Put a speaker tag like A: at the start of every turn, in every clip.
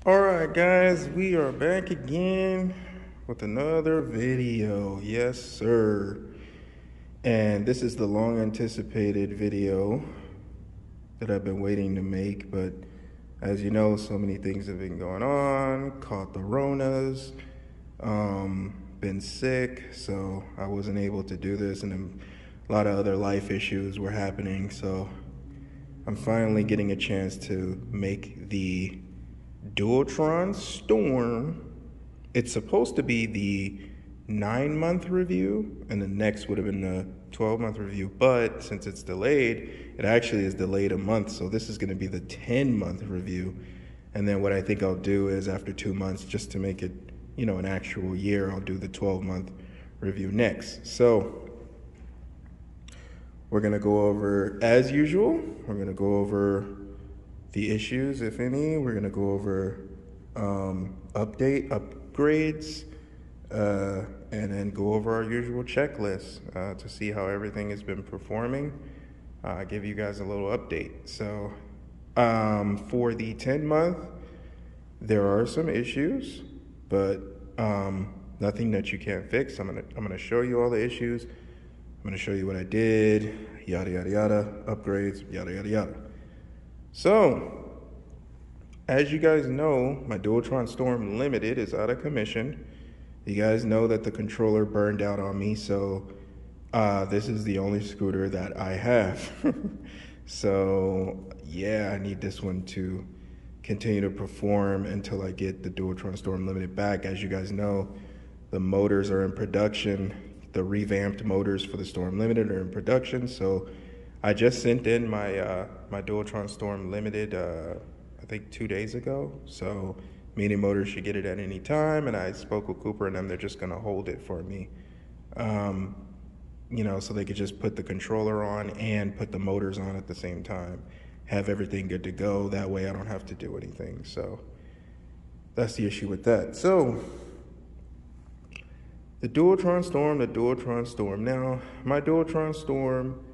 A: Alright guys, we are back again with another video. Yes sir. And this is the long anticipated video that I've been waiting to make, but as you know, so many things have been going on, caught the Ronas, been sick, so I wasn't able to do this, and then a lot of other life issues were happening, so I'm finally getting a chance to make the Dualtron Storm. It's supposed to be the 9-month review, and the next would have been the 12-month review, but since it's delayed, it actually is delayed a month, so this is going to be the 10-month review. And then what I think I'll do is after 2 months, just to make it, an actual year, I'll do the 12-month review next. So we're going to go over, as usual, we're going to go over the issues, if any. We're going to go over upgrades, and then go over our usual checklist to see how everything has been performing. Give you guys a little update. So for the 10-month, there are some issues, but nothing that you can't fix. I'm gonna show you all the issues. I'm gonna show you what I did, yada yada yada, upgrades, yada yada yada. So, as you guys know, my Dualtron Storm Limited is out of commission. You guys know that the controller burned out on me, so this is the only scooter that I have. So, yeah, I need this one to continue to perform until I get the Dualtron Storm Limited back. As you guys know, the motors are in production. The revamped motors for the Storm Limited are in production, so I just sent in my my Dualtron Storm Limited, I think 2 days ago. So Meaning Motors should get it at any time, and I spoke with Cooper and them. They're just gonna hold it for me, so they could just put the controller on and put the motors on at the same time, have everything good to go. That way I don't have to do anything. So that's the issue with that. So the Dualtron Storm. Now, my Dualtron Storm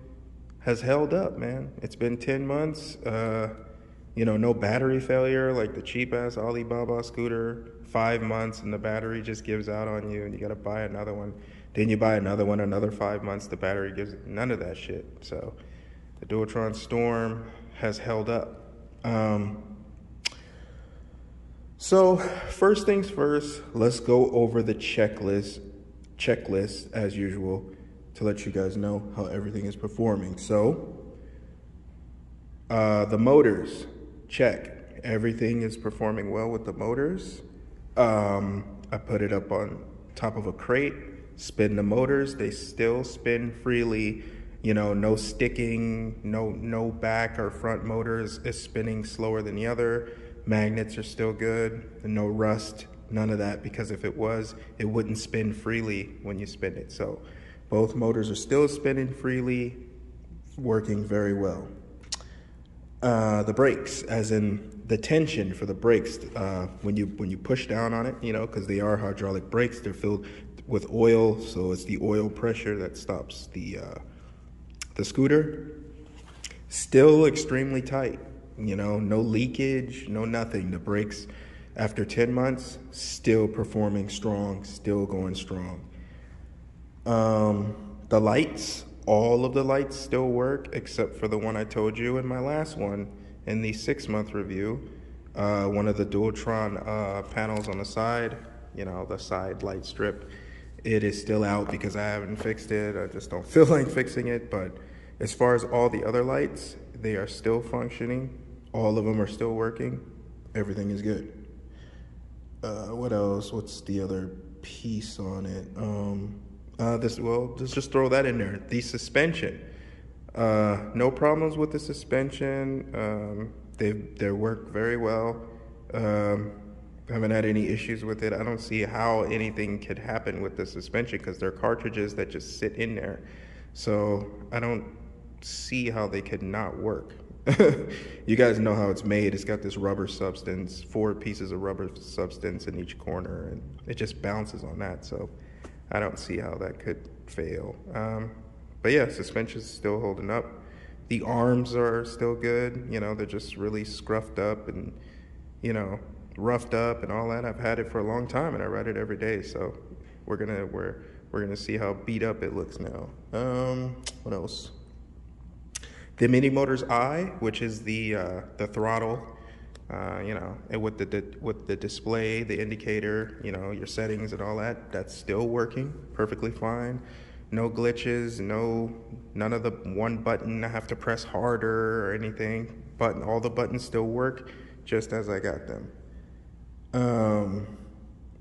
A: has held up, man. It's been 10 months. No battery failure like the cheap ass Alibaba scooter. 5 months and the battery just gives out on you and you gotta buy another one. Then you buy another one, another 5 months, the battery gives none of that shit. So the Dualtron Storm has held up. So first things first, let's go over the checklist as usual to let you guys know how everything is performing. So the motors, check. Everything is performing well with the motors. I put it up on top of a crate, spin the motors. They still spin freely. No sticking, no back or front motors is spinning slower than the other. Magnets are still good, no rust, none of that, because if it was, it wouldn't spin freely when you spin it. So both motors are still spinning freely, working very well. The brakes, as in the tension for the brakes, when you push down on it, because they are hydraulic brakes, they're filled with oil, so it's the oil pressure that stops the scooter. Still extremely tight, no leakage, no nothing. The brakes, after 10 months, still performing strong, still going strong. The lights, all of the lights still work except for the one I told you in my last one in the 6-month review. One of the Dualtron panels on the side, the side light strip, it is still out because I haven't fixed it. I just don't feel like fixing it. But as far as all the other lights, they are still functioning. All of them are still working. Everything is good. What else? What's the other piece on it? Let's just throw that in there. The suspension. No problems with the suspension. They work very well. Haven't had any issues with it. I don't see how anything could happen with the suspension because they're cartridges that just sit in there. So I don't see how they could not work. You guys know how it's made. It's got this rubber substance, 4 pieces of rubber substance in each corner, and it just bounces on that. So I don't see how that could fail. But yeah, suspension's still holding up. The arms are still good. They're just really scruffed up, and roughed up and all that. I've had it for a long time and I ride it every day. So we're gonna see how beat up it looks now. What else? The Mini Motors I, which is the throttle, you know, and with the display, the indicator, you know, your settings and all that, that's still working perfectly fine. No glitches, none of the one button I have to press harder or anything. All the buttons still work just as I got them.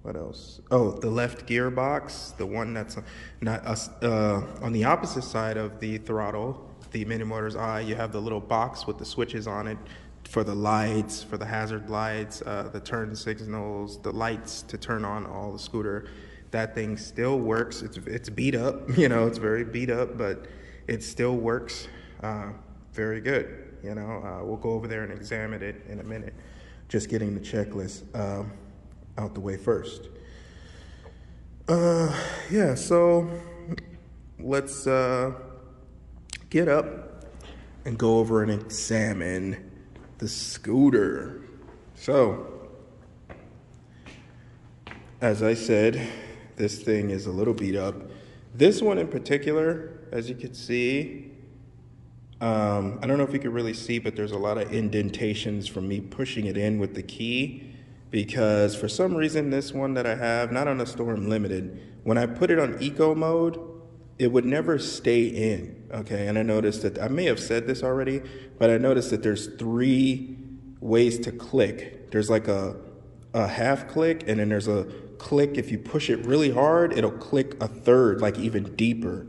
A: What else? Oh, the left gearbox, the one that's not on the opposite side of the throttle, the Mini Motors I, you have the little box with the switches on it for the lights, for the hazard lights, the turn signals, the lights to turn on all the scooter. That thing still works. It's beat up, you know, it's very beat up, but it still works very good. You know, we'll go over there and examine it in a minute. Just getting the checklist out the way first. Yeah, so let's get up and go over and examine the scooter. So, as I said, this thing is a little beat up. This one in particular, as you can see, I don't know if you can really see, but there's a lot of indentations from me pushing it in with the key, because for some reason this one that I have, not on the Storm Limited, when I put it on eco mode, it would never stay in, okay? And I noticed that, I may have said this already, but I noticed that there's 3 ways to click. There's like a half click, and then there's a click, if you push it really hard, it'll click a third, like even deeper.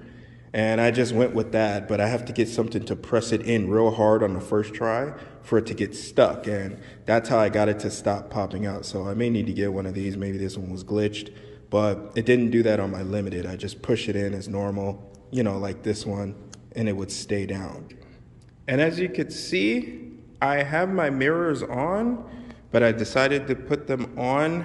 A: And I just went with that, but I have to get something to press it in real hard on the first try for it to get stuck. And that's how I got it to stop popping out. So I may need to get one of these. Maybe this one was glitched, but it didn't do that on my Limited. I just push it in as normal, you know, like this one, and it would stay down. And as you could see, I have my mirrors on, but I decided to put them on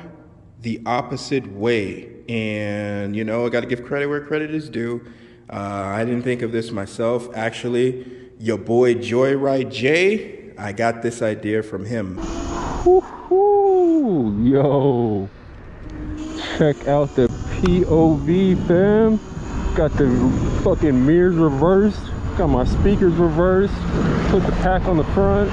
A: the opposite way. And, you know, I got to give credit where credit is due. I didn't think of this myself. Actually, your boy Joyride J, I got this idea from him.
B: Woo-hoo, yo, check out the POV, fam. Got the fucking mirrors reversed. Got my speakers reversed. Put the pack on the front.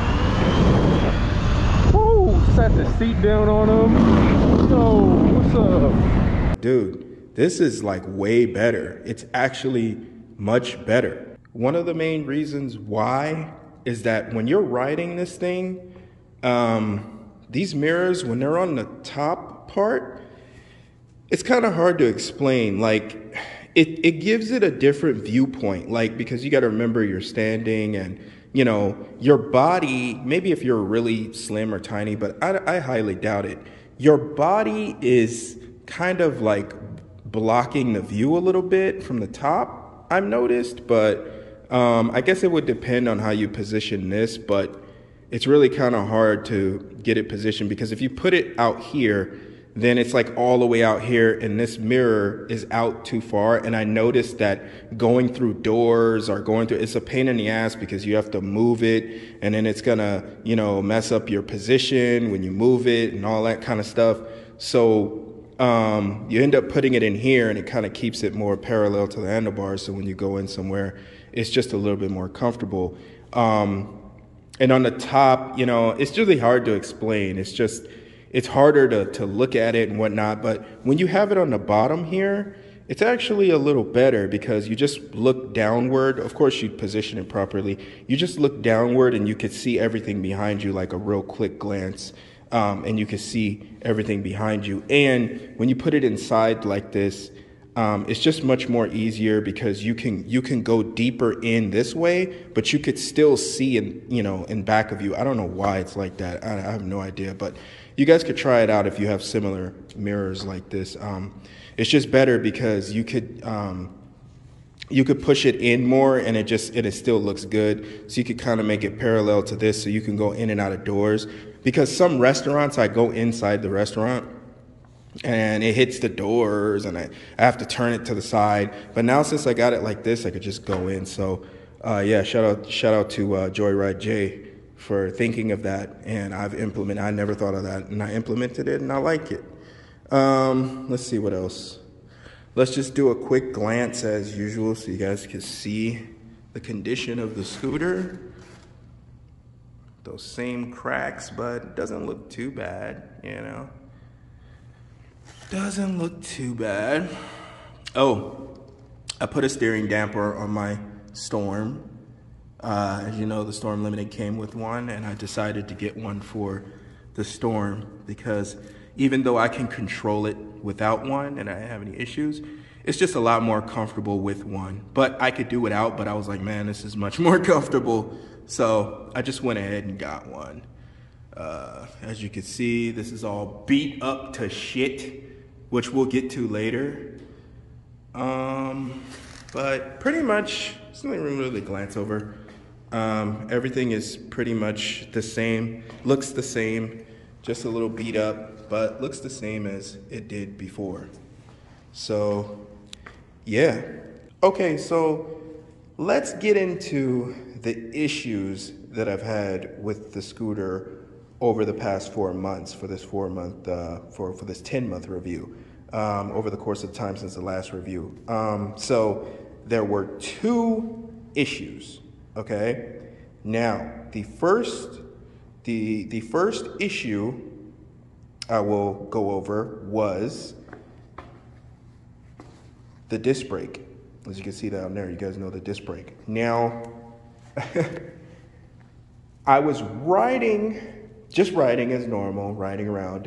B: Woo, sat the seat down on them. Yo, what's up?
A: Dude, this is like way better. It's actually much better. One of the main reasons why is that when you're riding this thing, these mirrors, when they're on the top part, it's kind of hard to explain. Like, it gives it a different viewpoint, like, because you got to remember you're standing and, you know, your body, maybe if you're really slim or tiny, but I highly doubt it. Your body is kind of like blocking the view a little bit from the top, I've noticed, but I guess it would depend on how you position this, but it's really kind of hard to get it positioned, because if you put it out here, then it's like all the way out here, and this mirror is out too far. And I noticed that going through doors or it's a pain in the ass, because you have to move it, and then it's gonna, you know, mess up your position when you move it and all that kind of stuff. So you end up putting it in here, and it kind of keeps it more parallel to the handlebars. So when you go in somewhere, it's just a little bit more comfortable. And on the top, you know, it's really hard to explain. It's harder to look at it and whatnot. But when you have it on the bottom here, it's actually a little better, because you just look downward. Of course, you position it properly. You just look downward, and you could see everything behind you, like a real quick glance. And you can see everything behind you. And when you put it inside like this, it's just much more easier, because you can go deeper in this way, but you could still see in back of you. I don't know why it's like that. I have no idea, but you guys could try it out if you have similar mirrors like this. It's just better because you could push it in more, and it still looks good. So you could kind of make it parallel to this, so you can go in and out of doors. Because some restaurants, I go inside the restaurant and it hits the doors, and I have to turn it to the side. But now, since I got it like this, I could just go in. So yeah, shout out to Joyride J for thinking of that, and I never thought of that, and I implemented it, and I like it. Let's see what else. Let's just do a quick glance as usual so you guys can see the condition of the scooter. Those same cracks, but it doesn't look too bad, you know. Doesn't look too bad. Oh, I put a steering damper on my Storm. As you know, the Storm Limited came with one, and I decided to get one for the Storm because even though I can control it without one and I didn't have any issues, it's just a lot more comfortable with one. But I could do without, but I was like, man, this is much more comfortable. So I just went ahead and got one. As you can see, this is all beat up to shit, which we'll get to later. But pretty much, something really glance over. Everything is pretty much the same, looks the same, just a little beat up, but looks the same as it did before. So, yeah. Okay, so let's get into the issues that I've had with the scooter over the past 4 months for this 4-month, for this 10-month review, over the course of time since the last review. So there were 2 issues, okay? Now, the first issue I will go over was the disc brake. As you can see down there, you guys know the disc brake. Now, I was just riding as normal, riding around,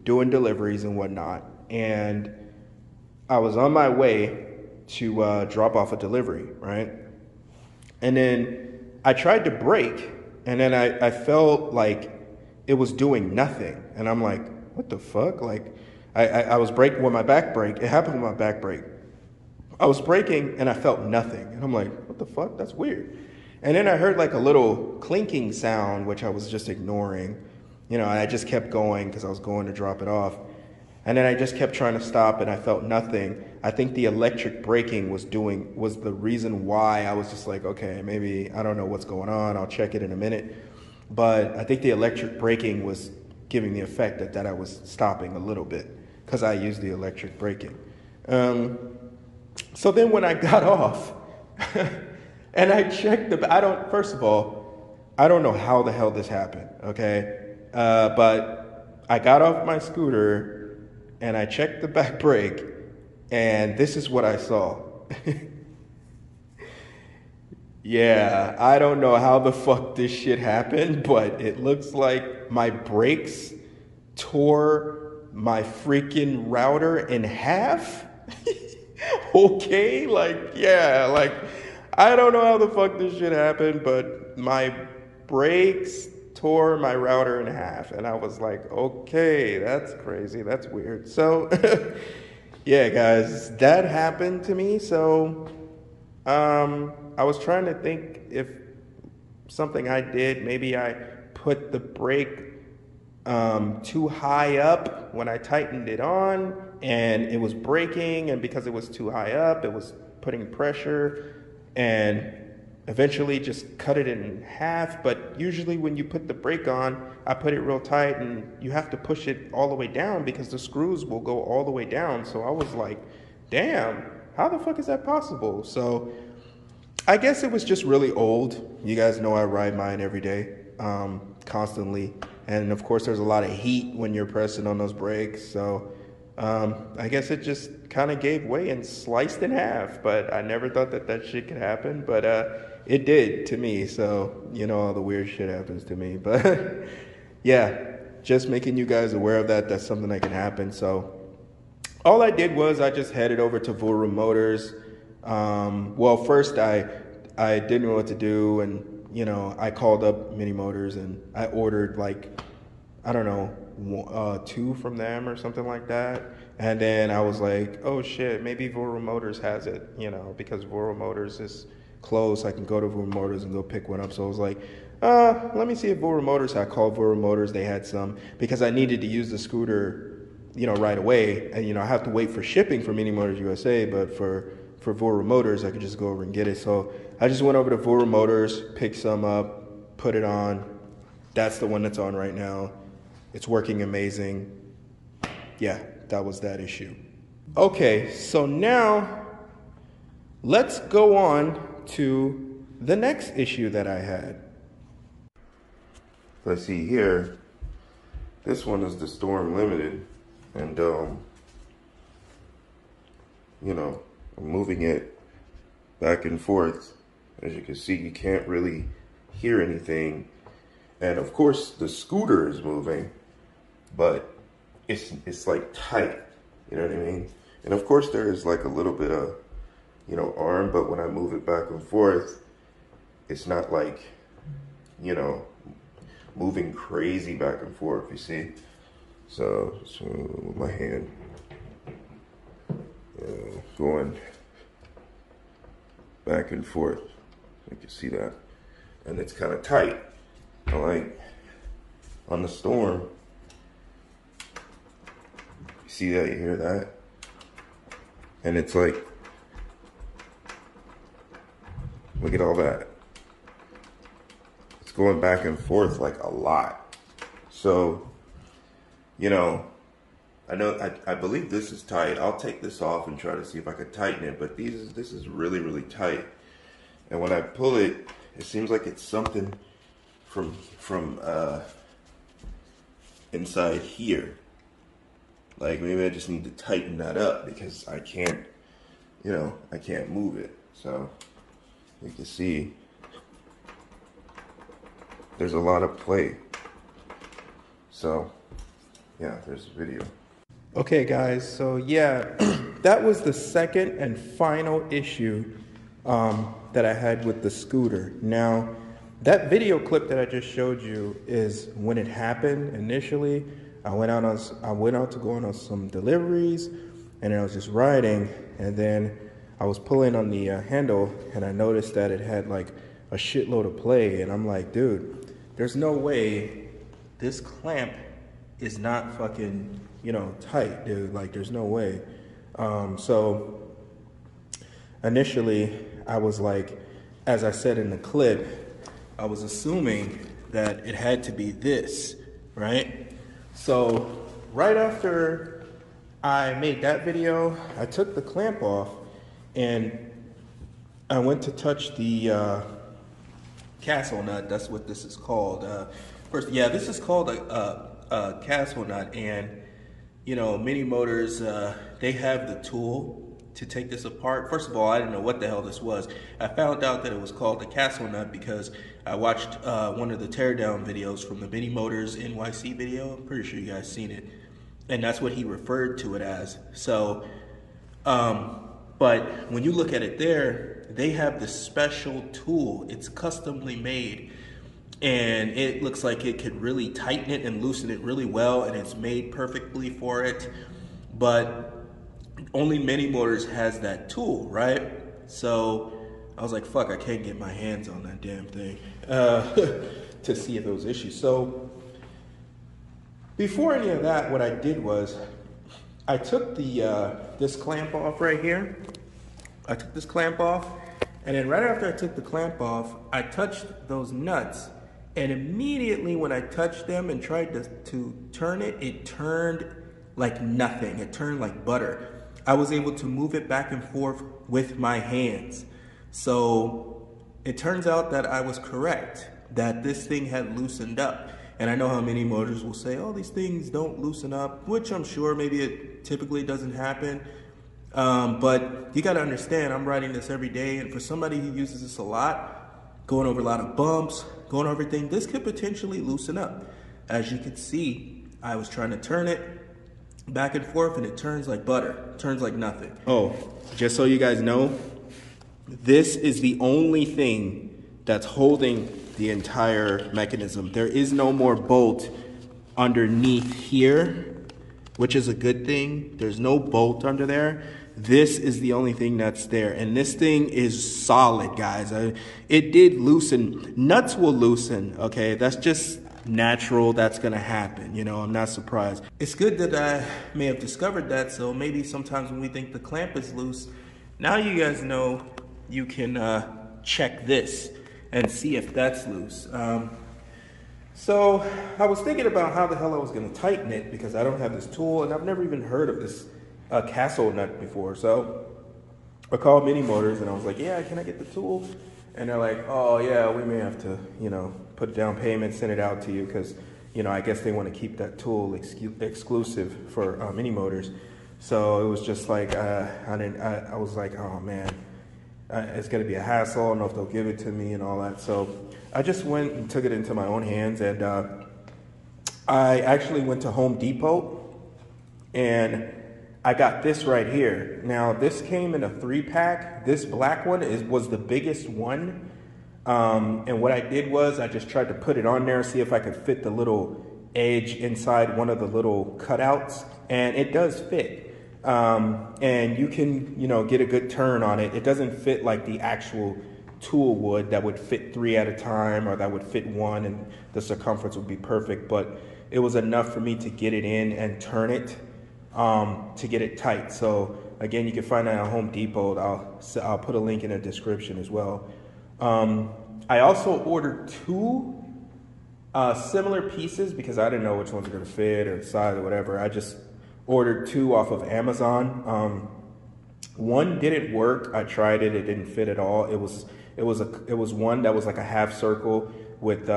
A: doing deliveries and whatnot. And I was on my way to drop off a delivery, right? And then I tried to brake, and then I felt like it was doing nothing. And I'm like, what the fuck? Like, I was braking with my back brake. It happened with my back brake. I was braking, and I felt nothing. And I'm like, what the fuck? That's weird. And then I heard like a little clinking sound, which I was just ignoring. You know, and I just kept going because I was going to drop it off. And then I just kept trying to stop, and I felt nothing. I think the electric braking was the reason why I was just like, okay, maybe, I don't know what's going on. I'll check it in a minute. But I think the electric braking was giving the effect that I was stopping a little bit because I used the electric braking. So then when I got off, and I checked first of all, I don't know how the hell this happened, okay? But I got off my scooter, and I checked the back brake, and this is what I saw. Yeah, I don't know how the fuck this shit happened, but it looks like my brakes tore my freaking router in half. Okay, like, yeah, like, I don't know how the fuck this shit happened, but my brakes tore my router in half, and I was like, okay, that's crazy, that's weird. So, yeah, guys, that happened to me. So, I was trying to think if something I did, maybe I put the brake too high up when I tightened it on, and it was braking, and because it was too high up, it was putting pressure, and eventually just cut it in half. But usually when you put the brake on, I put it real tight, and you have to push it all the way down because the screws will go all the way down. So I was like, damn, how the fuck is that possible? So I guess it was just really old. You guys know I ride mine every day, constantly. And of course there's a lot of heat when you're pressing on those brakes. So I guess it just kind of gave way and sliced in half. But I never thought that shit could happen. But it did to me. So, you know, all the weird shit happens to me. But yeah, just making you guys aware of that. That's something that can happen. So all I did was I just headed over to Vorum Motors. Well, first I didn't know what to do, and you know, I called up Mini Motors and I ordered like, I don't know, 2 from them or something like that. And then I was like, oh shit, maybe Vorum Motors has it, you know, because Vorum Motors is close. I can go to Vorum Motors and go pick one up. So I was like, let me see if Vorum Motors. I called Vorum Motors. They had some because I needed to use the scooter, you know, right away. And, you know, I have to wait for shipping for Mini Motors USA, but for Vorum Motors, I could just go over and get it. So I just went over to Vorum Motors, picked some up, put it on. That's the one that's on right now. It's working amazing. Yeah, that was that issue. Okay, so now let's go on to the next issue that I had. Let's see here. This one is the Storm Limited, and you know, I'm moving it back and forth. As you can see, you can't really hear anything. And of course, the scooter is moving, but it's like tight, you know what I mean? And of course, there is like a little bit of, you know, arm, but when I move it back and forth, it's not like, you know, moving crazy back and forth, you see? So with my hand going back and forth, you can see that. And it's kind of tight. Like on the Storm, you see that, you hear that? And it's like, look at all that. It's going back and forth like a lot. So, you know, I believe this is tight. I'll take this off and try to see if I could tighten it, but this is really, really tight. And when I pull it, it seems like it's something from inside here. Like maybe I just need to tighten that up because I can't, you know, I can't move it. So you can see there's a lot of play. So yeah, there's a video. Okay guys, so yeah, that was the second and final issue that I had with the scooter. Now, that video clip that I just showed you is when it happened initially. I went out to go on some deliveries, and I was just riding, and then I was pulling on the handle, and I noticed that it had like a shitload of play, and I'm like, dude, there's no way this clamp is not fucking, you know, tight, dude. Like, there's no way. So initially, I was like, as I said in the clip, I was assuming that it had to be this, right? So right after I made that video, I took the clamp off and I went to touch the castle nut. That's what this is called. First, yeah, this is called a castle nut, and you know, Mini Motors, they have the tool to take this apart. First of all, I didn't know what the hell this was. I found out that it was called the castle nut because I watched one of the teardown videos from the Mini Motors NYC video. I'm pretty sure you guys seen it. And that's what he referred to it as. So, but when you look at it there, they have this special tool. It's customly made. And it looks like it could really tighten it and loosen it really well, and it's made perfectly for it. But only Mini Motors has that tool, right? So I was like, fuck, I can't get my hands on that damn thing to see if there was issues. So before any of that, what I did was I took the this clamp off right here. I took this clamp off, and then right after I took the clamp off, I touched those nuts. And immediately when I touched them and tried to turn it, it turned like nothing. It turned like butter. I was able to move it back and forth with my hands. So it turns out that I was correct, that this thing had loosened up. And I know how Mini Motors will say, oh, these things don't loosen up, which I'm sure maybe it typically doesn't happen. But you gotta understand, I'm riding this every day, and for somebody who uses this a lot, going over a lot of bumps, going over everything, this could potentially loosen up. As you can see, I was trying to turn it back and forth, and it turns like butter, it turns like nothing. Oh, just so you guys know, this is the only thing that's holding the entire mechanism. There is no more bolt underneath here, which is a good thing. There's no bolt under there. This is the only thing that's there. And this thing is solid, guys. It did loosen. Nuts will loosen, okay? That's just natural. That's going to happen. You know, I'm not surprised. It's good that I may have discovered that. So maybe sometimes when we think the clamp is loose, now you guys know you can check this. and see if that's loose. So I was thinking about how the hell I was going to tighten it because I don't have this tool and I've never even heard of this castle nut before. So I called Mini Motors and I was like, yeah, can I get the tool? And they're like, oh yeah, we may have to, put down payment, send it out to you because, I guess they want to keep that tool exclusive for Mini Motors. So it was just like, I was like, oh man, it's going to be a hassle. I don't know if they'll give it to me and all that. So I just went and took it into my own hands, and I actually went to Home Depot and I got this right here. Now this came in a 3-pack. This black one was the biggest one. And what I did was I just tried to put it on there, see if I could fit the little edge inside one of the little cutouts, and it does fit. And you can, get a good turn on it. It doesn't fit like the actual tool would that would fit 3 at a time, or that would fit 1 and the circumference would be perfect, but it was enough for me to get it in and turn it to get it tight. So again, you can find that at Home Depot. I'll put a link in the description as well. I also ordered 2 similar pieces because I didn't know which ones are going to fit or the size or whatever. I just ordered 2 off of Amazon. One didn't work. I tried it. It didn't fit at all. It was one that was like a half circle with 3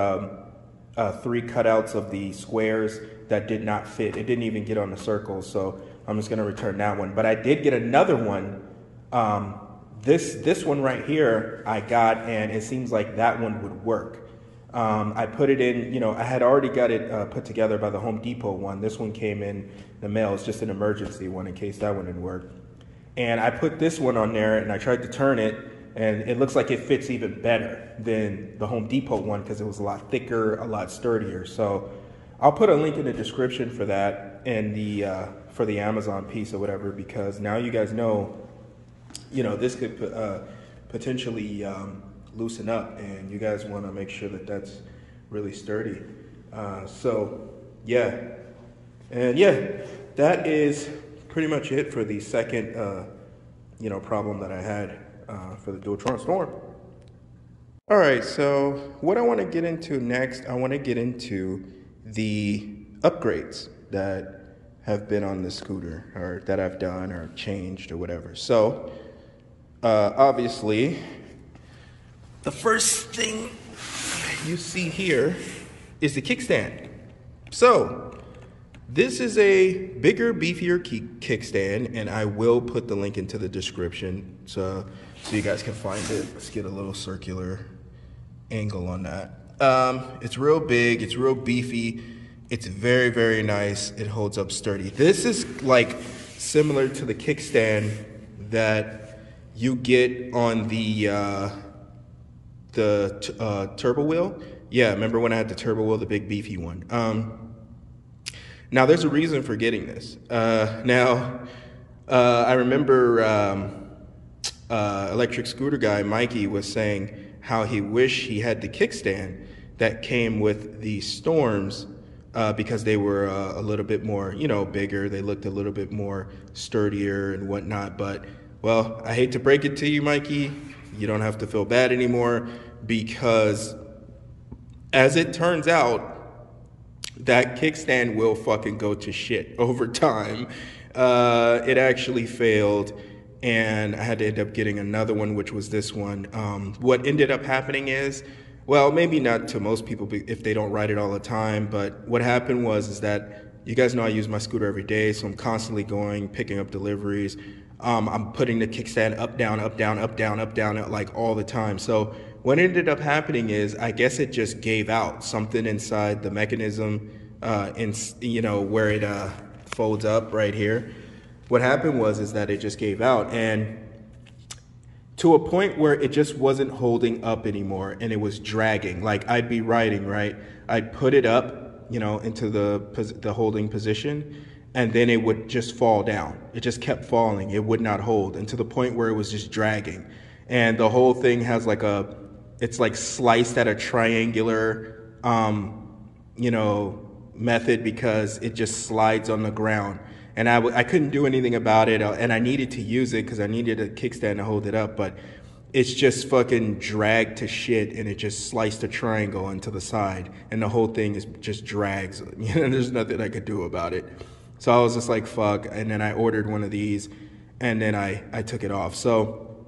A: cutouts of the squares that did not fit. It didn't even get on the circle. So I'm just going to return that one. But I did get another one. This one right here I got, and it seems like that one would work. I put it in, I had already got it put together by the Home Depot one. This one came in the mail. It's just an emergency one in case that one didn't work. And I put this one on there and I tried to turn it, and it looks like it fits even better than the Home Depot one because it was a lot thicker, a lot sturdier. So I'll put a link in the description for that and for the Amazon piece or whatever, because now you guys know, this could potentially loosen up, and you guys want to make sure that that's really sturdy. So yeah, and yeah, that is pretty much it for the second problem that I had for the Dualtron Storm. All right, so what I want to get into next, I want to get into the upgrades that have been on the scooter, or that I've done or changed or whatever. So obviously, the first thing you see here is the kickstand. So this is a bigger, beefier kickstand, and I will put the link into the description so you guys can find it. Let's get a little circular angle on that. It's real big, it's real beefy, it's very, very nice. It holds up sturdy. This is like similar to the kickstand that you get on the turbo wheel. Yeah, remember when I had the turbo wheel, the big beefy one. Now there's a reason for getting this. I remember electric scooter guy Mikey was saying how he wished he had the kickstand that came with the Storms because they were a little bit more, bigger. They looked a little bit more sturdier and whatnot. But well, I hate to break it to you, Mikey, you don't have to feel bad anymore, because as it turns out, that kickstand will fucking go to shit over time. It actually failed, and I had to end up getting another one, which was this one. What ended up happening is, well, maybe not to most people if they don't ride it all the time, but what happened is that, you guys know I use my scooter every day, so I'm constantly going, picking up deliveries. I'm putting the kickstand up, down, up, down, up, down, up, down, like all the time. So what ended up happening is, I guess it just gave out. Something inside the mechanism, where it folds up right here. What happened is that it just gave out, and to a point where it just wasn't holding up anymore, and it was dragging. Like, I'd be riding, right? I'd put it up, into the holding position, and then it would just fall down. It just kept falling. It would not hold, and to the point where it was just dragging. And the whole thing has like it's like sliced at a triangular, method, because it just slides on the ground. And I couldn't do anything about it, and I needed to use it because I needed a kickstand to hold it up, but it's just fucking dragged to shit, and it just sliced a triangle into the side, and the whole thing is just drags. You know, there's nothing I could do about it. So I was just like, fuck. And then I ordered one of these, and then I took it off. So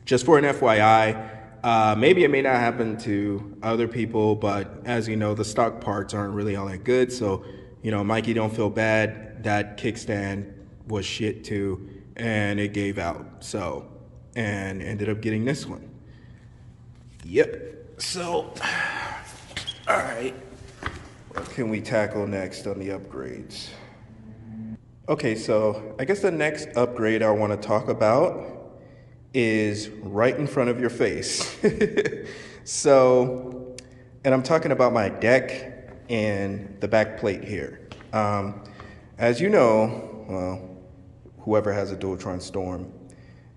A: just for an FYI, maybe it may not happen to other people, but as you know, the stock parts aren't really all that good. So, you know, Mikey, don't feel bad. That kickstand was shit too, and it gave out. So, and ended up getting this one. Yep. So, all right. What can we tackle next on the upgrades? Okay, so I guess the next upgrade I want to talk about is right in front of your face. So, and I'm talking about my deck and the back plate here. As you know, well, whoever has a Dualtron Storm,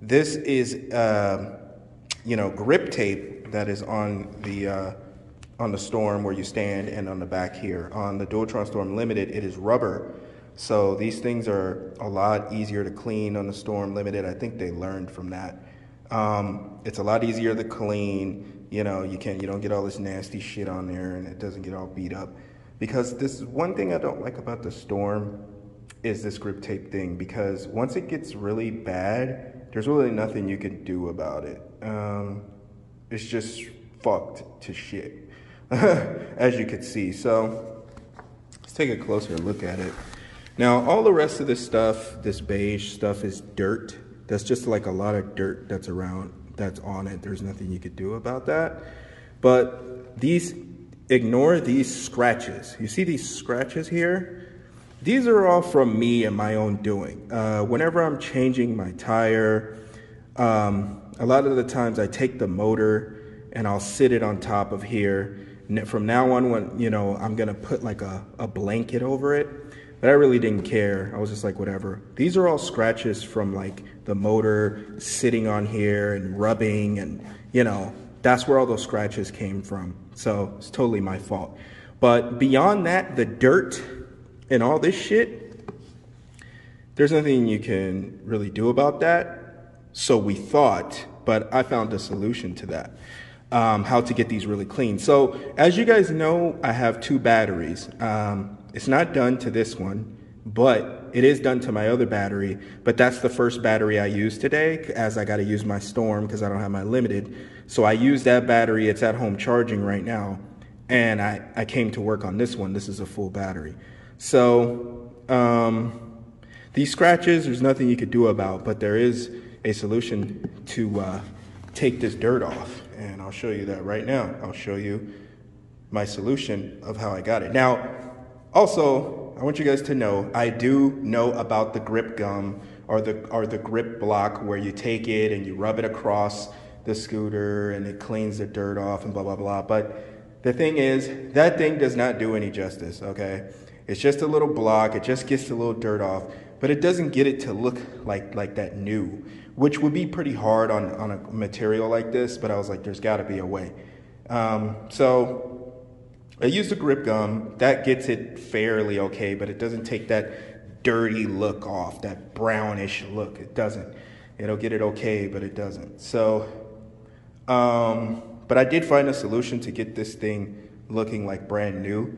A: this is, you know, grip tape that is on the Storm where you stand, and on the back here. On the Dualtron Storm Limited, it is rubber. So these things are a lot easier to clean on the Storm Limited. I think they learned from that. It's a lot easier to clean. You know, you don't get all this nasty shit on there, and it doesn't get all beat up. Because this is one thing I don't like about the Storm is this grip tape thing, because once it gets really bad, there's really nothing you can do about it. It's just fucked to shit, as you can see. So let's take a closer look at it. Now, all the rest of this stuff, this beige stuff, is dirt. That's just like a lot of dirt that's around, that's on it. There's nothing you could do about that. But ignore these scratches. You see these scratches here? These are all from me and my own doing. Whenever I'm changing my tire, a lot of the times I take the motor and I'll sit it on top of here. From now on, when, you know, I'm gonna put like a blanket over it, but I really didn't care. I was just like, whatever. These are all scratches from like the motor sitting on here and rubbing, and you know, that's where all those scratches came from. So it's totally my fault. But beyond that, the dirt and all this shit, there's nothing you can really do about that. So we thought, but I found a solution to that. How to get these really clean. So as you guys know, I have two batteries. It's not done to this one, but it is done to my other battery. But that's the first battery I use today, as I got to use my Storm because I don't have my Limited. So I use that battery. It's at home charging right now. And I came to work on this one. This is a full battery. So these scratches, there's nothing you could do about, but there is a solution to take this dirt off. And I'll show you that right now. I'll show you my solution of how I got it. Now, also, I want you guys to know, I do know about the grip gum or the grip block where you take it and you rub it across the scooter and it cleans the dirt off and blah, blah, blah. But the thing is, that thing does not do any justice, okay? It's just a little block. It just gets the little dirt off, but it doesn't get it to look like that new, which would be pretty hard on a material like this, but I was like, there's gotta be a way. So I used the grip gum. That gets it fairly okay, but it doesn't take that dirty look off, that brownish look. It doesn't. It'll get it okay, but it doesn't. So, but I did find a solution to get this thing looking like brand new,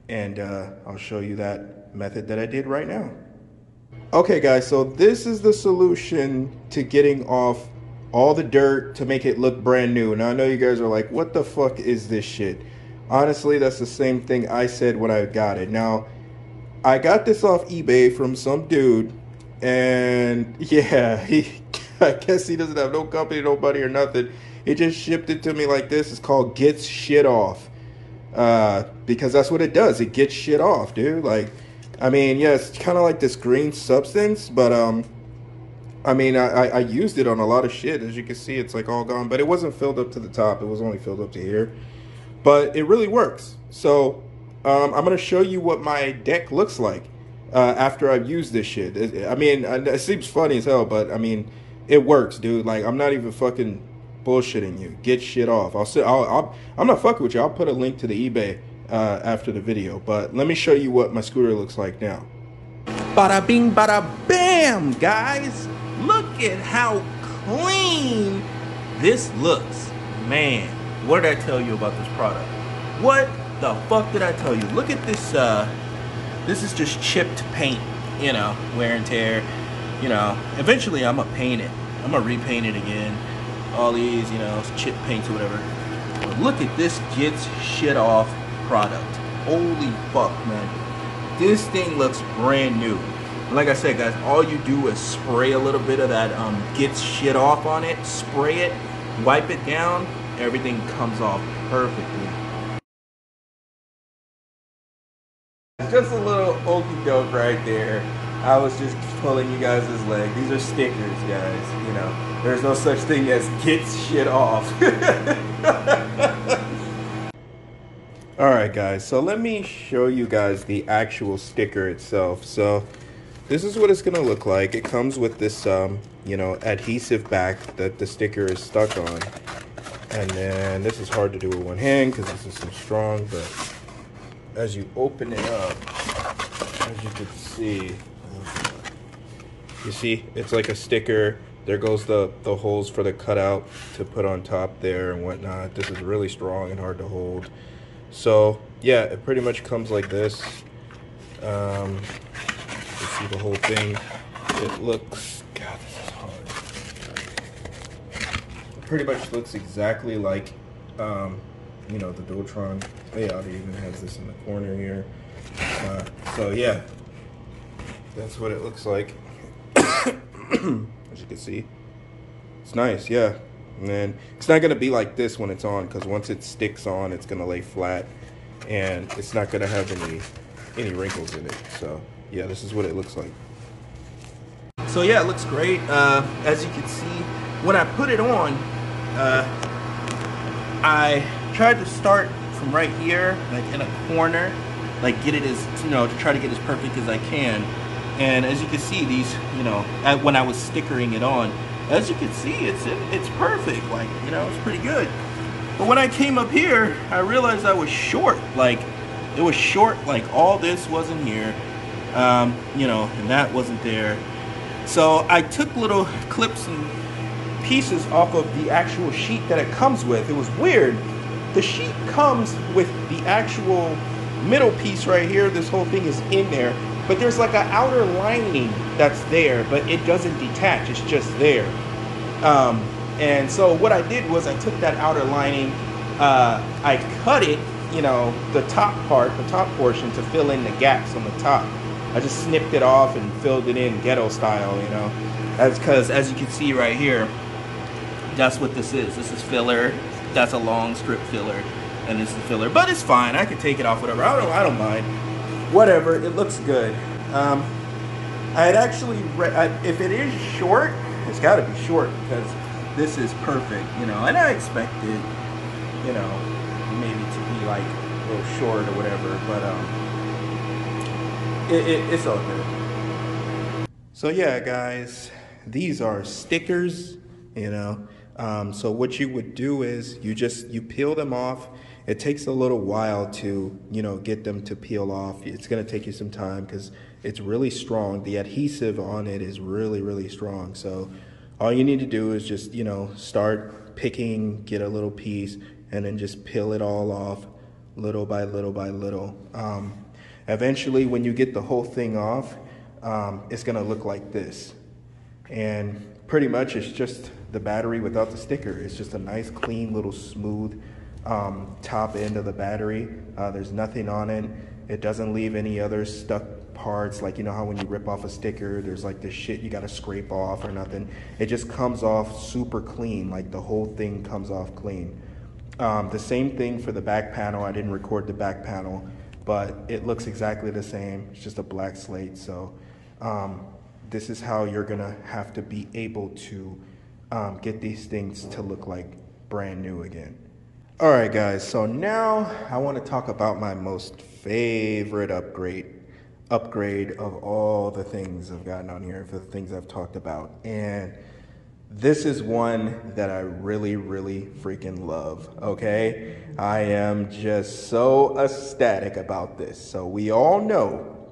A: and I'll show you that method that I did right now. Okay guys, so this is the solution to getting off all the dirt to make it look brand new. Now I know you guys are like, what the fuck is this shit? Honestly, that's the same thing I said when I got it. Now, I got this off eBay from some dude, and yeah, I guess he doesn't have no company, nobody or nothing. He just shipped it to me like this. It's called Gets Shit Off. Because that's what it does. It gets shit off, dude. Like, I mean, yeah, it's kind of like this green substance, but I mean, I used it on a lot of shit. As you can see, it's like all gone, but it wasn't filled up to the top. It was only filled up to here, but it really works. So I'm going to show you what my deck looks like after I've used this shit. I mean, it seems funny as hell, but I mean, it works, dude. Like, I'm not even fucking bullshitting you. Get shit off. I'm not fucking with you. I'll put a link to the eBay after the video, but let me show you what my scooter looks like now. Bada bing, bada bam, guys. Look at how clean
C: This looks, man, what did I tell you about this product? What the fuck did I tell you? Look at this, this is just chipped paint, you know, wear and tear, you know. Eventually I'm gonna paint it. I'm gonna repaint it again. All these, you know, chip paints or whatever. But look at this gets shit off product. Holy fuck, man. This thing looks brand new. And like I said, guys, all you do is spray a little bit of that gets shit off on it, spray it, wipe it down, everything comes off perfectly. Just a little okie doke right there. I was just pulling you guys' leg. These are stickers, guys. You know, there's no such thing as gets shit off.
A: Alright guys, so let me show you guys the actual sticker itself. So this is what it's gonna look like. It comes with this you know, adhesive back that the sticker is stuck on. And then this is hard to do with one hand because this is so strong, but as you open it up, as you can see, you see it's like a sticker. There goes the holes for the cutout to put on top there and whatnot. This is really strong and hard to hold. So yeah, it pretty much comes like this. You see the whole thing. It looks, God, this is hard. It pretty much looks exactly like, you know, the Dualtron layout. It even has this in the corner here. So yeah, that's what it looks like. As you can see, it's nice, yeah. And then it's not gonna be like this when it's on, because once it sticks on, it's gonna lay flat, and it's not gonna have any wrinkles in it. So yeah, this is what it looks like.
C: So yeah, it looks great. As you can see, when I put it on, I tried to start from right here, like in a corner, like get it as, you know, to try to get as perfect as I can. And as you can see, these, you know, when I was stickering it on, as you can see, it's perfect. Like, you know, it's pretty good. But when I came up here, I realized I was short. Like, it was short. Like, all this wasn't here, you know, and that wasn't there. So I took little clips and pieces off of the actual sheet that it comes with. It was weird. The sheet comes with the actual middle piece right here. This whole thing is in there. But there's like an outer lining that's there, but it doesn't detach, it's just there. And so what I did was I took that outer lining, I cut it, you know, the top part, the top portion, to fill in the gaps on the top. I just snipped it off and filled it in ghetto style, you know. That's because, as you can see right here, that's what this is. This is filler, that's a long strip filler, and this is filler. But it's fine, I can take it off, whatever, I don't mind. Whatever, it looks good. I had actually if it is short, it's got to be short because this is perfect, you know. And I expected, you know, maybe to be like a little short or whatever, but it's all good.
A: So yeah, guys, these are stickers, you know. So what you would do is you peel them off. It takes a little while to, you know, get them to peel off. It's going to take you some time because it's really strong. The adhesive on it is really, really strong. So all you need to do is just, you know, start picking, get a little piece, and then just peel it all off little by little by little. Eventually, when you get the whole thing off, it's going to look like this. And pretty much it's just the battery without the sticker. It's just a nice, clean, little smooth top end of the battery. There's nothing on it. It doesn't leave any other stuck parts, like, you know how when you rip off a sticker, there's like this shit you gotta scrape off or nothing. It just comes off super clean, like the whole thing comes off clean. The same thing for the back panel. I didn't record the back panel, but it looks exactly the same. It's just a black slate. So this is how you're gonna have to be able to get these things to look like brand new again. All right, guys, so now I want to talk about my most favorite upgrade of all the things I've gotten on here, for the things I've talked about. And this is one that I really, really freaking love, okay? I am just so ecstatic about this. So we all know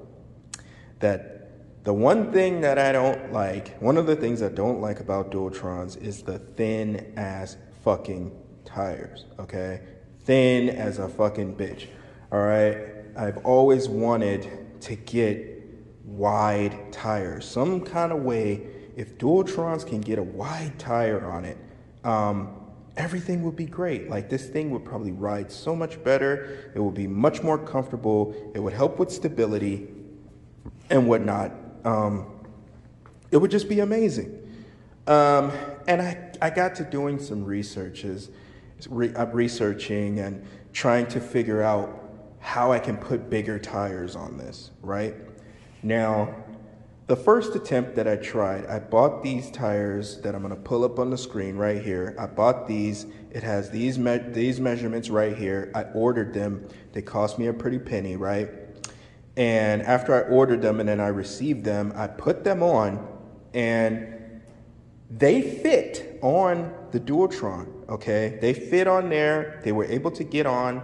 A: that The one thing that I don't like, one of the things I don't like about Dualtrons is the thin ass fucking tires, okay? Thin as a fucking bitch, all right? I've always wanted to get wide tires. Some kind of way, if Dualtrons can get a wide tire on it, everything would be great. Like, this thing would probably ride so much better. It would be much more comfortable. It would help with stability and whatnot. It would just be amazing. And I got to doing some researching and trying to figure out how I can put bigger tires on this, right? Now, the first attempt that I tried, I bought these tires that I'm going to pull up on the screen right here. I bought these. It has these measurements right here. I ordered them. They cost me a pretty penny, right? And after I ordered them and then I received them, I put them on and they fit on the Dualtron, okay? They fit on there. They were able to get on,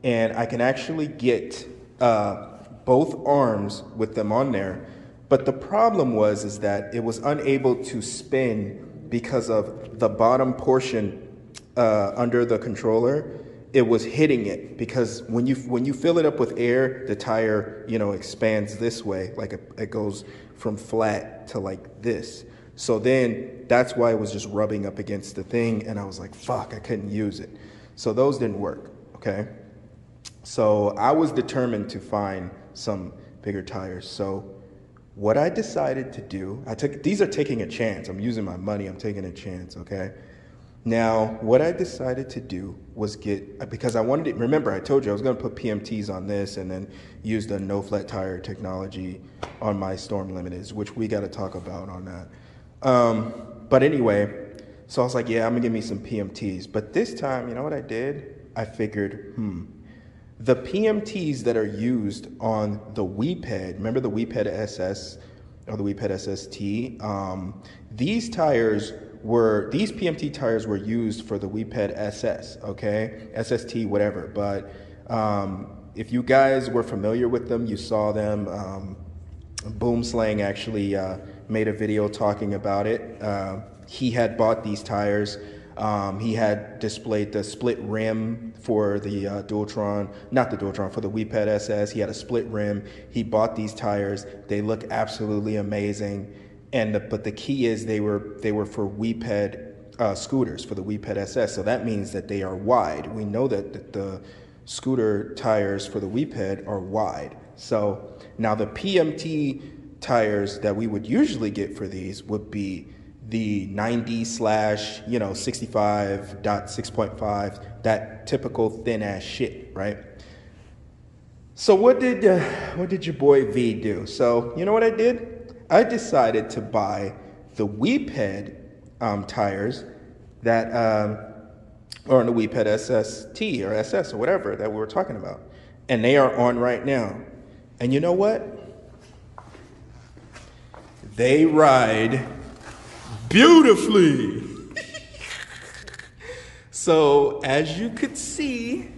A: and I can actually get both arms with them on there. But the problem is that it was unable to spin because of the bottom portion under the controller. It was hitting it because when you fill it up with air, the tire, expands this way, like it goes from flat to like this. So then that's why it was just rubbing up against the thing, and I was like, fuck, I couldn't use it. So those didn't work, okay? So I was determined to find some bigger tires. So what I decided to do, these are taking a chance. I'm using my money, I'm taking a chance, okay? Now, what I decided to do was because I wanted it, remember I told you I was gonna put PMTs on this and then use the no flat tire technology on my Storm Limiteds, which we gotta talk about on that. But anyway, so I was like, yeah, I'm gonna give me some PMTs. But this time, you know what I did? I figured, the PMTs that are used on the weped, remember the weped SS or the weped SST? These PMT tires were used for the weped SS, okay? SST, whatever. But if you guys were familiar with them, you saw them. Boomslang actually made a video talking about it. He had bought these tires. He had displayed the split rim for the for the weped SS. He had a split rim. He bought these tires. They look absolutely amazing. But the key is they were for weped scooters, for the weped SS. So that means that they are wide. We know that the scooter tires for the weped are wide. So now the PMT tires that we would usually get for these would be the 90/65.6.5, that typical thin ass shit, right? So what did your boy V do? So you know what I did? I decided to buy the weped tires that or the weped SST or SS or whatever that we were talking about, and they are on right now. And you know what? They ride beautifully. So as you could see,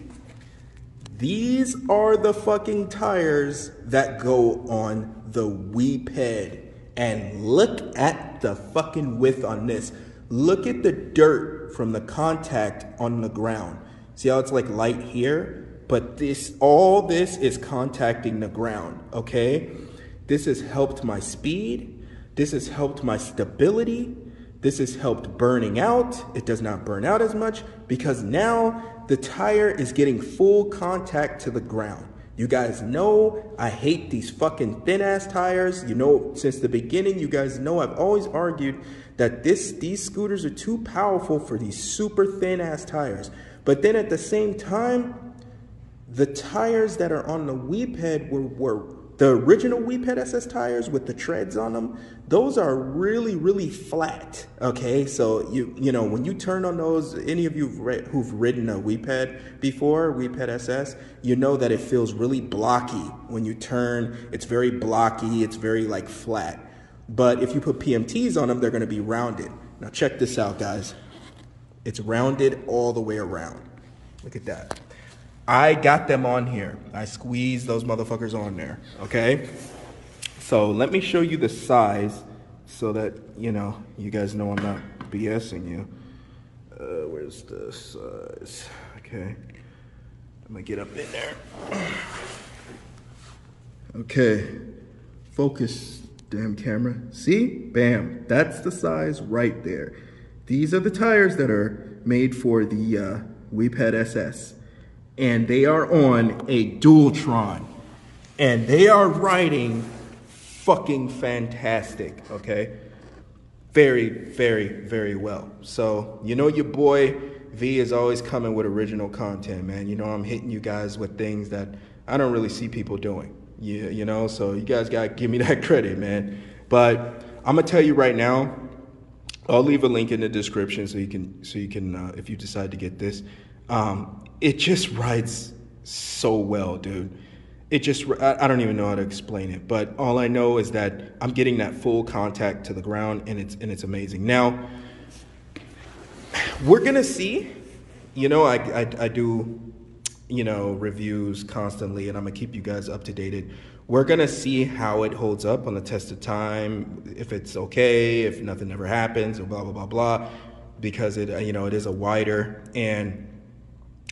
A: these are the fucking tires that go on the weped. And look at the fucking width on this. Look at the dirt from the contact on the ground. See how it's like light here? But all this is contacting the ground, okay? This has helped my speed. This has helped my stability. This has helped burning out. It does not burn out as much because now the tire is getting full contact to the ground. You guys know I hate these fucking thin ass tires. You know, since the beginning, you guys know I've always argued that these scooters are too powerful for these super thin ass tires. But then at the same time, the tires that are on the weped were the original weped SS tires with the treads on them. Those are really, really flat, okay? So, you know, when you turn on those, any of you who've ridden a weped before, weped SS, you know that it feels really blocky. When you turn, it's very blocky, it's very, like, flat. But if you put PMTs on them, they're gonna be rounded. Now check this out, guys. It's rounded all the way around. Look at that. I got them on here. I squeezed those motherfuckers on there, okay? So let me show you the size so that, you know, you guys know I'm not BSing you. Where's the size? Okay. I'm gonna get up in there. Okay. Focus, damn camera. See? Bam. That's the size right there. These are the tires that are made for the weped SS. And they are on a Dualtron. And they are riding fucking fantastic, okay? Very, very, very well. So, you know your boy V is always coming with original content, man. You know I'm hitting you guys with things that I don't really see people doing. You know, so you guys gotta give me that credit, man. But I'm gonna tell you right now, I'll leave a link in the description so you can if you decide to get this. It just rides so well, dude. It just, I don't even know how to explain it, but all I know is that I'm getting that full contact to the ground, and it's amazing. Now, we're gonna see, you know, I do, you know, reviews constantly, and I'm gonna keep you guys up to date. We're gonna see how it holds up on the test of time, if it's okay, if nothing ever happens, or blah, blah, blah, blah, because it, you know, it is a wider, and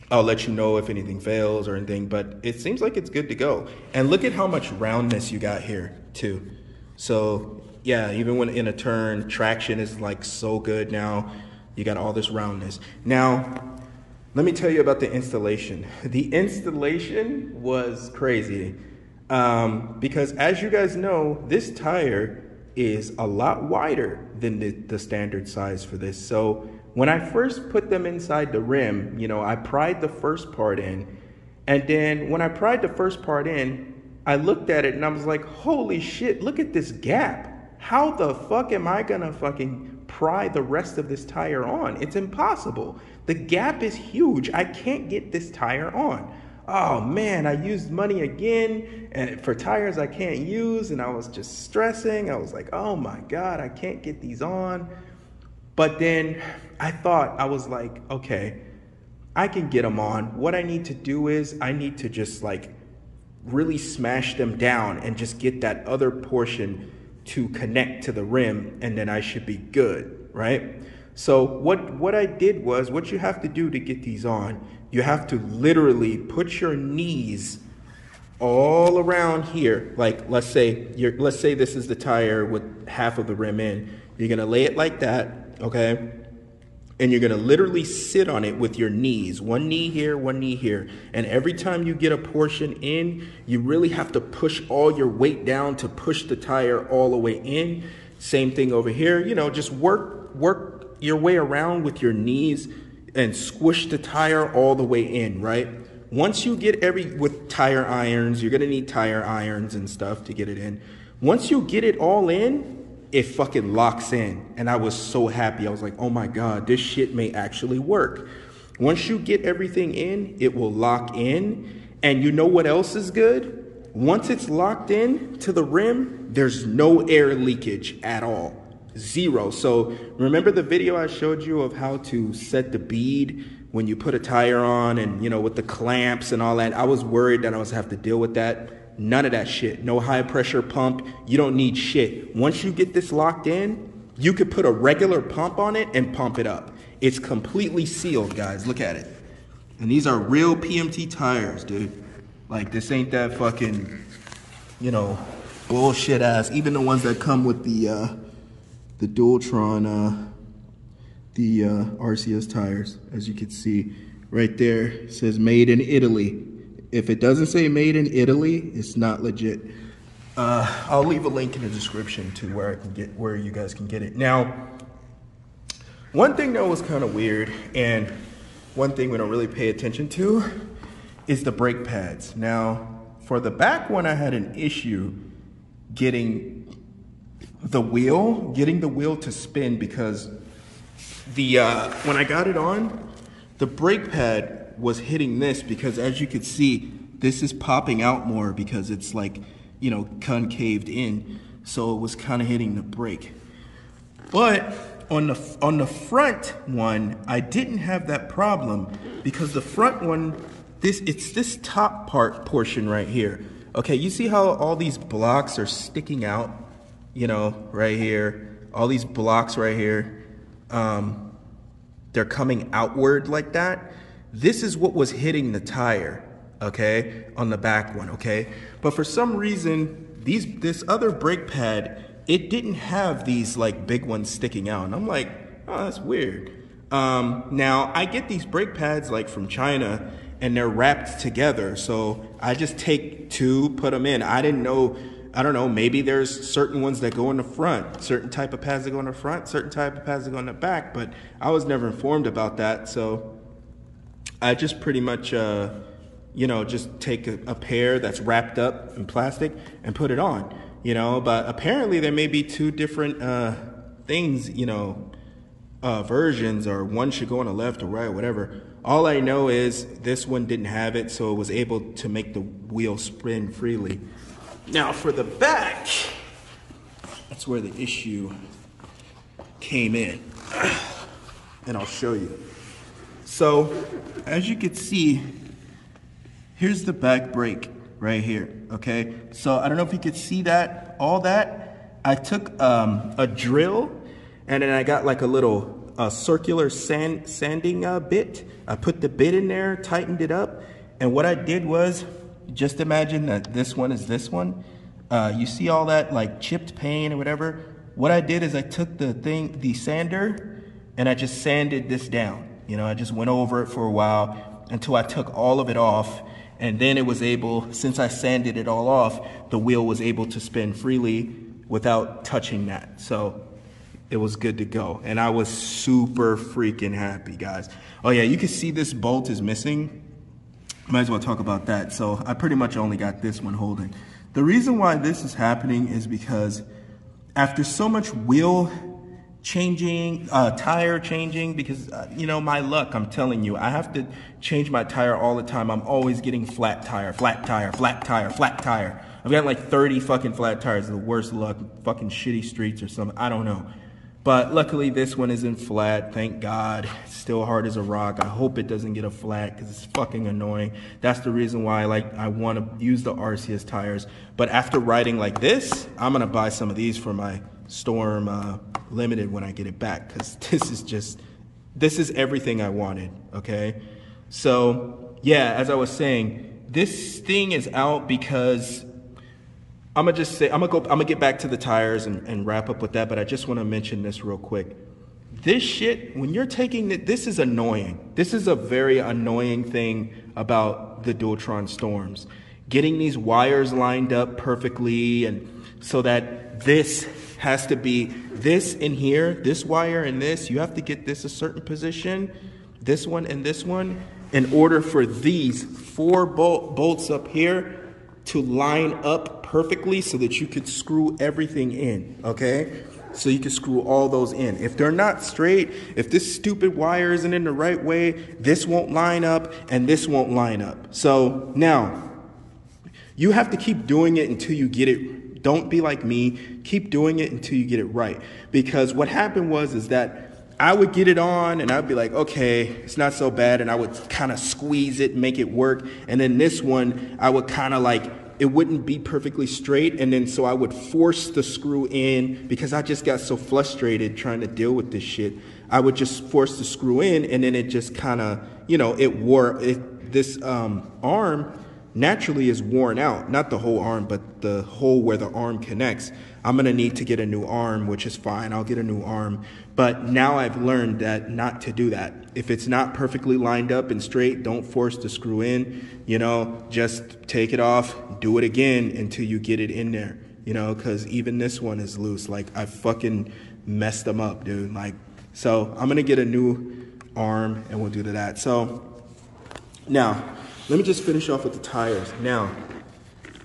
A: I'll let you know if anything fails or anything, but it seems like it's good to go. And look at how much roundness you got here too. So yeah, even when in a turn, traction is like so good now. You got all this roundness. Now, let me tell you about the installation. The installation was crazy because as you guys know, this tire is a lot wider than the standard size for this. So when I first put them inside the rim, you know, I pried the first part in, and then when I pried the first part in, I looked at it and I was like, holy shit, look at this gap. How the fuck am I gonna fucking pry the rest of this tire on? It's impossible. The gap is huge. I can't get this tire on. Oh man, I used money again and for tires I can't use, and I was just stressing. I was like, oh my God, I can't get these on. But then I was like, okay, I can get them on. What I need to do is I need to just like really smash them down and just get that other portion to connect to the rim, and then I should be good, right? So what I did was, what you have to do to get these on, you have to literally put your knees all around here. Like let's say this is the tire with half of the rim in. You're gonna lay it like that. Okay, and you're gonna literally sit on it with your knees, one knee here, one knee here, and every time you get a portion in, you really have to push all your weight down to push the tire all the way in. Same thing over here, you know, just work your way around with your knees and squish the tire all the way in, right? Once you get with tire irons, you're gonna need tire irons and stuff to get it in. Once you get it all in, it fucking locks in. And I was so happy. I was like, oh my God, this shit may actually work. Once you get everything in, it will lock in. And you know what else is good? Once it's locked in to the rim, there's no air leakage at all. Zero. So remember the video I showed you of how to set the bead when you put a tire on, and you know, with the clamps and all that? I was worried that I was have to deal with that. None of that shit. No high pressure pump. You don't need shit. Once you get this locked in, you could put a regular pump on it and pump it up. It's completely sealed, guys. Look at it. And these are real PMT tires, dude. Like, this ain't that fucking, you know, bullshit ass. Even the ones that come with the Dualtron, the RCS tires, as you can see right there, it says made in Italy. If it doesn't say made in Italy, it's not legit. I'll leave a link in the description to where you guys can get it. Now, one thing that was kind of weird, and one thing we don't really pay attention to, is the brake pads. Now, for the back one, I had an issue getting the wheel to spin, because when I got it on, the brake pad was hitting this, because as you could see, this is popping out more because it's like, you know, concaved in. So it was kind of hitting the brake. But on the front one, I didn't have that problem, because the front one, it's this top portion right here
C: Okay, you see how all these blocks are sticking out, you know, right here. All these blocks right here, they're coming outward like that. This is what was hitting the tire, okay, on the back one, okay? But for some reason, this other brake pad, it didn't have these like big ones sticking out. And I'm like, oh, that's weird. Now, I get these brake pads like from China, and they're wrapped together. So I just take two, put them in. I didn't know, I don't know, maybe there's certain ones that go in the front, certain type of pads that go in the front, certain type of pads that go in the back, but I was never informed about that. So I just pretty much, you know, just take a pair that's wrapped up in plastic and put it on, you know, but apparently there may be two different things, you know, versions, or one should go on the left or right or whatever. All I know is this one didn't have it, so it was able to make the wheel spin freely. Now for the back, that's where the issue came in. And I'll show you. So as you can see, here's the back brake right here, okay? So I don't know if you could see that, all that. I took a drill, and then I got like a little circular sanding bit. I put the bit in there, tightened it up, and what I did was, just imagine that this one is this one. You see all that like chipped paint or whatever? What I did is I took the sander, and I just sanded this down. You know, I just went over it for a while until I took all of it off, and then it was able, since I sanded it all off, the wheel was able to spin freely without touching that. So it was good to go, and I was super freaking happy, guys. Oh yeah, you can see this bolt is missing. Might as well talk about that. So I pretty much only got this one holding. The reason why this is happening is because after so much wheel changing, tire changing, because you know, my luck, I'm telling you, I have to change my tire all the time. I'm always getting flat tire, flat tire, flat tire, flat tire. I've got like 30 fucking flat tires, the worst luck, fucking shitty streets or something, I don't know. But luckily this one isn't flat, thank God. It's still hard as a rock. I hope it doesn't get a flat because it's fucking annoying. That's the reason why I want to use the RCS tires. But after riding like this, I'm gonna buy some of these for my Storm Limited when I get it back, because this is everything I wanted, okay? So yeah, as I was saying, this thing is out because I'm gonna get back to the tires and wrap up with that, but I just want to mention this real quick. This shit, when you're taking it, this is annoying. This is a very annoying thing about the Dualtron Storms. Getting these wires lined up perfectly, and so that this has to be this in here, this wire and this, you have to get this a certain position, this one and this one, in order for these 4 bolts up here to line up perfectly so that you could screw everything in, okay? So you can screw all those in. If they're not straight, if this stupid wire isn't in the right way, this won't line up and this won't line up. So now, you have to keep doing it until you get it. Don't be like me. Keep doing it until you get it right. Because what happened is that I would get it on and I'd be like, okay, it's not so bad. And I would kind of squeeze it and make it work. And then this one, I would kind of like, it wouldn't be perfectly straight. And then so I would force the screw in because I just got so frustrated trying to deal with this shit. I would just force the screw in, and then it just kind of, you know, this arm naturally is worn out. Not the whole arm, but the hole where the arm connects. I'm going to need to get a new arm, which is fine. I'll get a new arm. But now I've learned that not to do that. If it's not perfectly lined up and straight, don't force the screw in. You know, just take it off, do it again until you get it in there. You know, because even this one is loose. Like, I fucking messed them up, dude. Like, so I'm going to get a new arm and we'll do that. So now, let me just finish off with the tires. Now,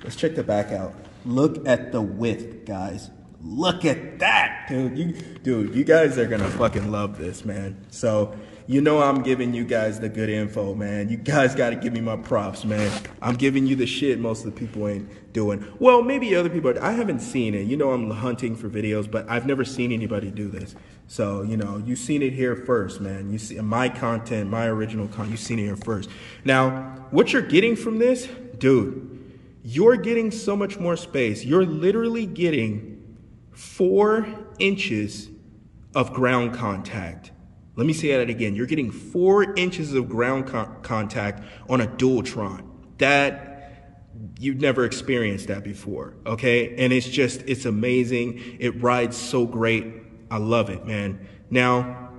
C: let's check the back out. Look at the width, guys. Look at that, dude. You guys are gonna fucking love this, man. So, you know I'm giving you guys the good info, man. You guys gotta give me my props, man. I'm giving you the shit most of the people ain't doing. Well, maybe other people, I haven't seen it. You know I'm hunting for videos, but I've never seen anybody do this. So, you know, you've seen it here first, man. You see my content, my original content, you've seen it here first. Now, what you're getting from this, dude,
A: you're getting so much more space. You're literally getting 4 inches of ground contact. Let me say that again. You're getting 4 inches of ground contact on a Dualtron. That you've never experienced that before, okay? And it's amazing. It rides so great. I love it, man. Now,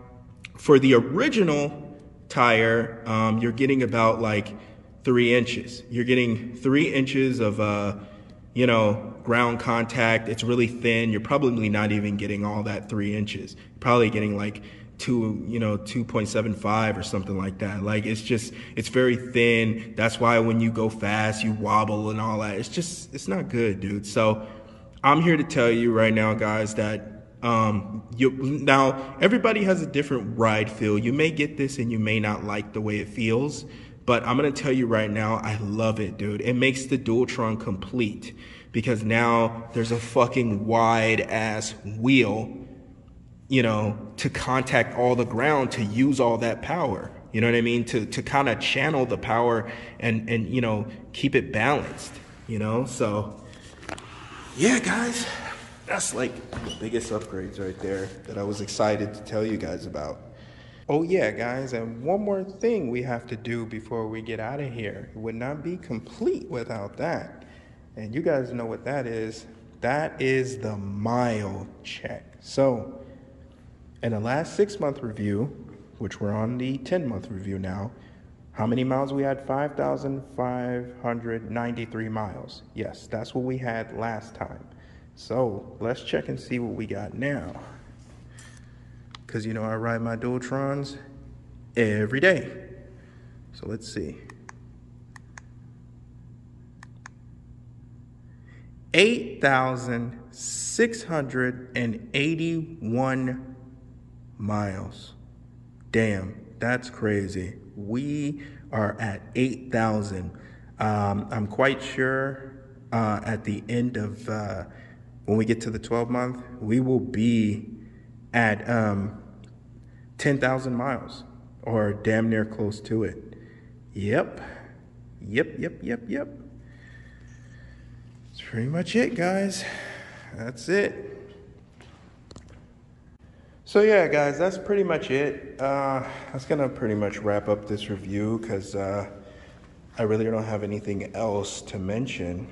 A: for the original tire, you're getting about like 3 inches. You're getting 3 inches of, ground contact. It's really thin. You're probably not even getting all that 3 inches. You're probably getting like 2.75 or something like that. Like, it's very thin. That's why when you go fast, you wobble and all that. It's not good, dude. So I'm here to tell you right now, guys, that now everybody has a different ride feel. You may get this and you may not like the way it feels, but I'm going to tell you right now, I love it, dude. It makes the Dualtron complete because now there's a fucking wide ass wheel, to contact all the ground, to use all that power. You know what I mean? To kind of channel the power and keep it balanced, So, yeah, guys, that's like the biggest upgrades right there that I was excited to tell you guys about. Oh, yeah, guys, and one more thing we have to do before we get out of here. It would not be complete without that. And you guys know what that is. That is the mile check. So, in the last 6-month review, which we're on the 10-month review now, how many miles we had? 5,593 miles. Yes, that's what we had last time. So let's check and see what we got now. Because, I ride my Dualtrons every day. So let's see. 8,681 miles. Damn, that's crazy. We are at 8,000. I'm quite sure at the end of when we get to the 12-month, we will be at 10,000 miles, or damn near close to it. Yep. That's pretty much it, guys. That's it. So yeah, guys, that's pretty much it. That's gonna pretty much wrap up this review because I really don't have anything else to mention.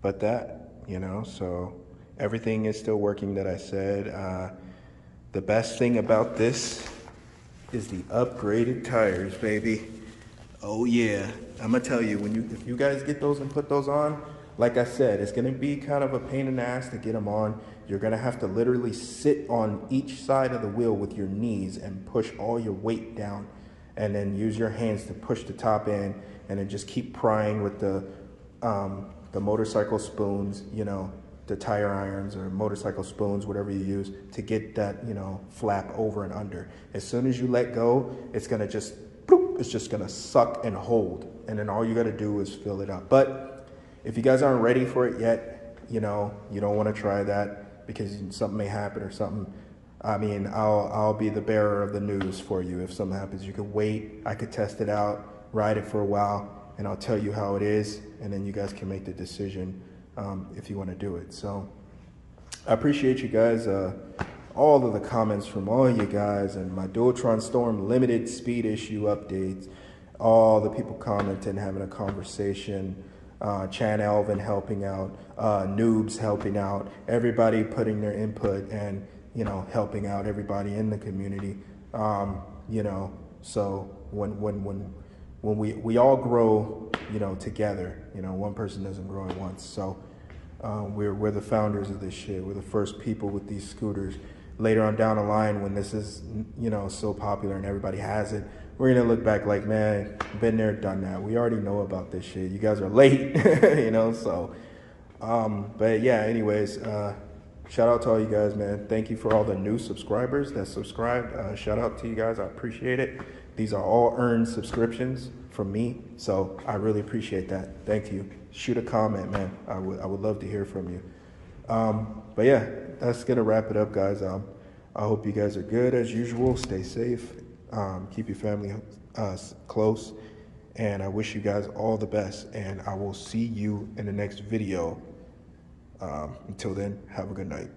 A: But that, so everything is still working that I said. The best thing about this is the upgraded tires, baby. Oh yeah, I'm gonna tell you, if you guys get those and put those on, like I said, it's gonna be kind of a pain in the ass to get them on. You're gonna have to literally sit on each side of the wheel with your knees and push all your weight down, and then use your hands to push the top in, and then just keep prying with the motorcycle spoons, the tire irons or motorcycle spoons, whatever you use, to get that, flap over and under. As soon as you let go, it's gonna just, bloop, it's just gonna suck and hold. And then all you gotta do is fill it up. But if you guys aren't ready for it yet, you don't wanna try that because something may happen or something. I mean, I'll be the bearer of the news for you. If something happens, you could wait, I could test it out, ride it for a while, and I'll tell you how it is, and then you guys can make the decision if you want to do it. So I appreciate you guys, all of the comments from all you guys, and my Dualtron Storm limited speed issue updates, all the people commenting, having a conversation, Chan Elvin helping out, Noobs helping out, everybody putting their input and, helping out everybody in the community. So when we all grow, together, one person doesn't grow at once. So we're the founders of this shit. We're the first people with these scooters. Later on down the line, when this is, so popular and everybody has it, we're gonna look back like, man, been there, done that. We already know about this shit. You guys are late, so. But yeah, anyways, shout out to all you guys, man. Thank you for all the new subscribers that subscribed. Shout out to you guys. I appreciate it. These are all earned subscriptions from me, so I really appreciate that. Thank you. Shoot a comment, man. I would love to hear from you. But yeah, that's gonna wrap it up, guys. I hope you guys are good as usual. Stay safe. Keep your family close, And I wish you guys all the best, and I will see you in the next video. Until then, have a good night.